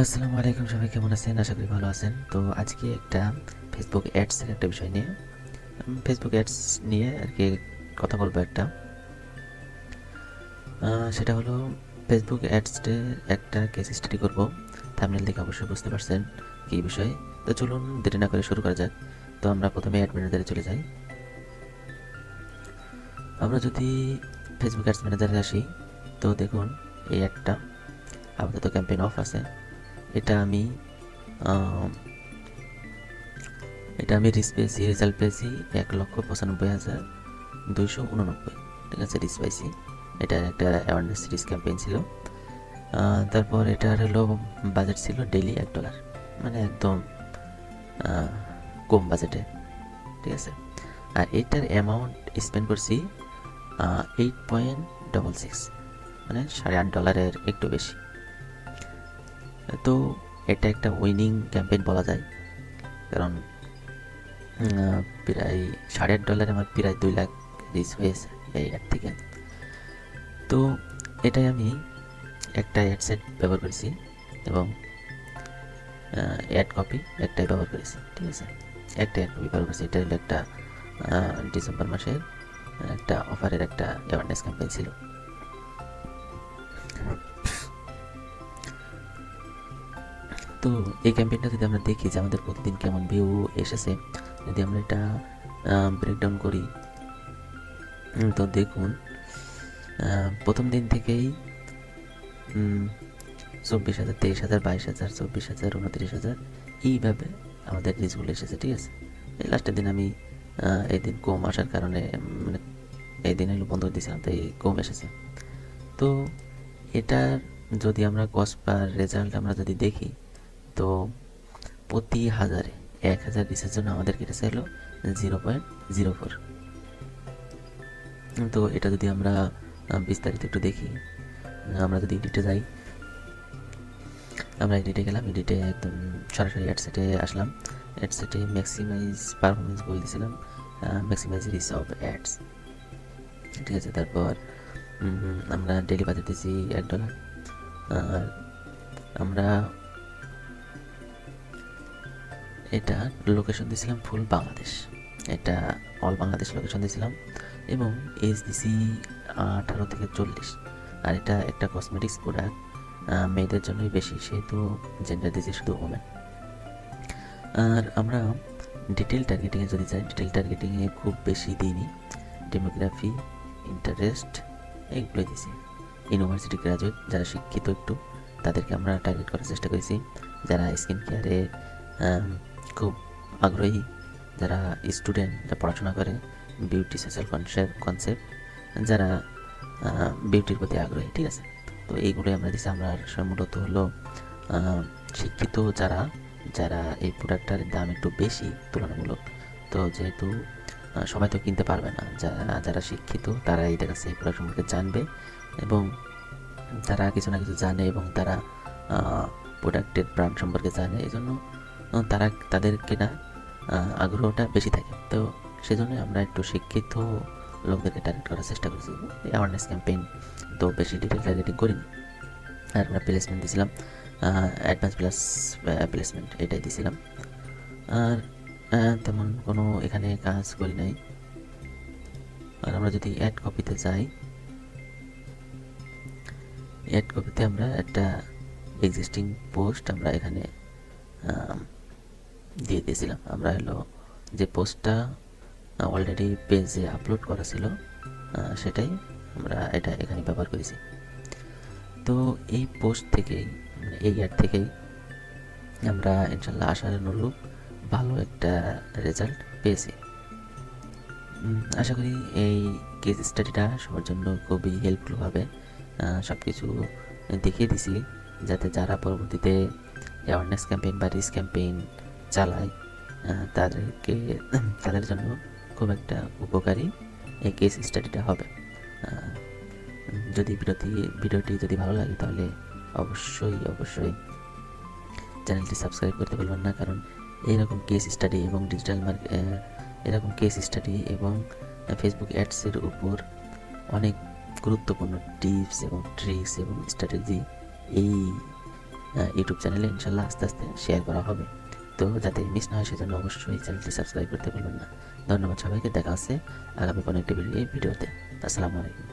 আসসালামু আলাইকুম, সবাই কেমন আছেন? আশা করি ভালো আছেন। তো আজকে একটা ফেসবুক অ্যাডসের একটা বিষয় নিয়ে ফেসবুক অ্যাডস নিয়ে আর কি কথা বলবো একটা। সেটা হলো ফেসবুক অ্যাডসে একটা কেস স্টাডি করব। থাম্বনেল দেখে অবশ্যই বুঝতে পারছেন কী বিষয়। তো চলুন দেরি না করে শুরু করা যাক। তো আমরা প্রথমে অ্যাড ম্যানেজারে চলে যাই। আমরা যদি ফেসবুক অ্যাডস ম্যানেজারে আসি, তো দেখুন এই অ্যাডটা আপাতত ক্যাম্পেইন অফ আছে। এটা আমি রিচ পেয়েছি, রেজাল্ট পেয়েছি ১,৯৫,২৯৯। ঠিক আছে, রিচ পাইছি। এটা একটা অ্যাওয়ারনেস রিচ ক্যাম্পেইন ছিল। তারপর এটার হলো বাজেট ছিল ডেইলি $১, মানে একদম কম বাজেটে। ঠিক আছে, আর এটার অ্যামাউন্ট স্পেন্ড করছি 8.66, মানে $8.৫ একটু বেশি। তো এটা একটা উইনিং ক্যাম্পেইন বলা যায়, কারণ প্রায় $8.৫ আমার প্রায় 2 লাখ রিচ হয়েছে এই অ্যাড থেকে। তো এটাই আমি একটা অ্যাডসেট ব্যবহার করেছি এবং অ্যাড কপি একটাই ব্যবহার করেছি। ঠিক আছে, একটা অ্যাড কপি ব্যবহার করেছি। এটা হলো একটা ডিসেম্বর মাসের একটা অফারের একটা অ্যাওয়ারনেস ক্যাম্পেইন ছিল। তো এই ক্যাম্পেইনটা যদি আমরা দেখি যে আমাদের প্রতিদিন কেমন ভিউ এসেছে, যদি আমরা এটা ব্রেকডাউন করি, তো দেখুন প্রথম দিন থেকেই 24,000, 23,000, 22,000, 24,000, 29,000 এইভাবে আমাদের রিচগুলো এসেছে। ঠিক আছে, এই লাস্টের দিন আমি এই দিন কম আসার কারণে, মানে এই দিন হলো বন্ধ দিয়েছিলাম, তাই কম এসেছে। তো এটার যদি আমরা কস্ট পার রেজাল্ট আমরা যদি দেখি, তো প্রতি 1,000 রিচের জন্য আমাদের কেটেছে হলো 0.04। তো এটা যদি আমরা বিস্তারিত একটু দেখি, আমরা যদি এডিটে যাই, আমরা এডিটে গেলাম, এডিটে একদম সরাসরি অ্যাডসেটে আসলাম। অ্যাডসেটে ম্যাক্সিমাইজ পারফরমেন্স বলে দিয়েছিলাম, ম্যাক্সিমাইজ রিচ অফ অ্যাডস। ঠিক আছে, তারপর আমরা ডেলি বাজেট দিয়েছি $1। আর আমরা এটা লোকেশন দিয়েছিলাম ফুল বাংলাদেশ, এটা অল বাংলাদেশ লোকেশন দিয়েছিলাম, এবং এজ দিছি 18 থেকে 40। আর এটা একটা কসমেটিক্স প্রোডাক্ট, মেয়েদের জন্যই বেশি, সেহেতু জেন্ডার দিয়েছি শুধু ওমেন। আর আমরা ডিটেল টার্গেটিংয়ে যদি যাই, ডিটেল টার্গেটিংয়ে খুব বেশি দিইনি, ডেমোগ্রাফি, ইন্টারেস্ট এইগুলোই দিয়েছি। ইউনিভার্সিটি গ্রাজুয়েট যারা শিক্ষিত একটু, তাদেরকে আমরা টার্গেট করার চেষ্টা করেছি। যারা স্কিন কেয়ারে খুব আগ্রহী, যারা স্টুডেন্ট, যারা পড়াশোনা করে, বিউটি সোশ্যাল কনসেপ্ট, যারা বিউটির প্রতি আগ্রহী। ঠিক আছে, তো এইগুলোই আমরা দিচ্ছি। আমরা মূলত হলো শিক্ষিত যারা, যারা এই প্রোডাক্টটার দাম একটু বেশি তুলনামূলক, তো যেহেতু সবাই তো কিনতে পারবে না, যারা শিক্ষিত তারা এদের কাছে এই প্রোডাক্ট সম্পর্কে জানবে, এবং তারা কিছু না কিছু জানে, এবং তারা প্রোডাক্টের ব্র্যান্ড সম্পর্কে জানে, এই জন্য তারা তাদের কেনা আগ্রহটা বেশি থাকে। তো সেজন্য আমরা একটু শিক্ষিত লোকদেরকে টার্গেট করার চেষ্টা করেছি, অ্যাওয়ারনেস ক্যাম্পেইন। তো বেশি ডিটেল টার্গেটিং করিনি। আর আমরা প্লেসমেন্ট দিয়েছিলাম, অ্যাডভান্স প্লাস প্লেসমেন্ট এটাই দিয়েছিলাম। আর তেমন কোনো এখানে কাজ করি নাই। আর আমরা যদি অ্যাড কপিতে যাই, অ্যাড কপিতে আমরা একটা এক্সিস্টিং পোস্ট আমরা এখানে দিয়ে দিয়েছিলাম। আমরা হলো যে পোস্টটা অলরেডি পেজে আপলোড করা ছিল, সেটাই আমরা এটা এখানে ব্যবহার করেছি। তো এই পোস্ট থেকেই, এই অ্যাড থেকেই আমরা ইনশাল্লাহ আশানুরূপ ভালো একটা রেজাল্ট পেয়েছি। আশা করি এই কেস স্টাডিটা সবার জন্য খুবই হেল্পফুল হবে। সব কিছু দেখিয়ে দিছি, যাতে যারা পরবর্তীতে অ্যাওয়ারনেস ক্যাম্পেইন বা রিচ ক্যাম্পেইন চালায়, তাদেরকে তাদের জন্য খুব একটা উপকারী এই কেস স্টাডিটা হবে। যদি ভিডিওটি যদি ভালো লাগে, তাহলে অবশ্যই চ্যানেলটি সাবস্ক্রাইব করতে ভুলবেন না, কারণ এইরকম কেস স্টাডি এবং এরকম কেস স্টাডি এবং ফেসবুক অ্যাডসের উপর অনেক গুরুত্বপূর্ণ টিপস এবং ট্রিক্স এবং স্ট্র্যাটেজি এই ইউটিউব চ্যানেলে ইনশাল্লাহ আস্তে আস্তে শেয়ার করা হবে। তো যাতে মিস না হয় সেজন্য অবশ্যই চ্যানেলটি সাবস্ক্রাইব করতে ভুলবেন না। ধন্যবাদ সবাইকে, দেখা হচ্ছে আগামী কোনো একটি ভিডিওতে। আসসালামু আলাইকুম।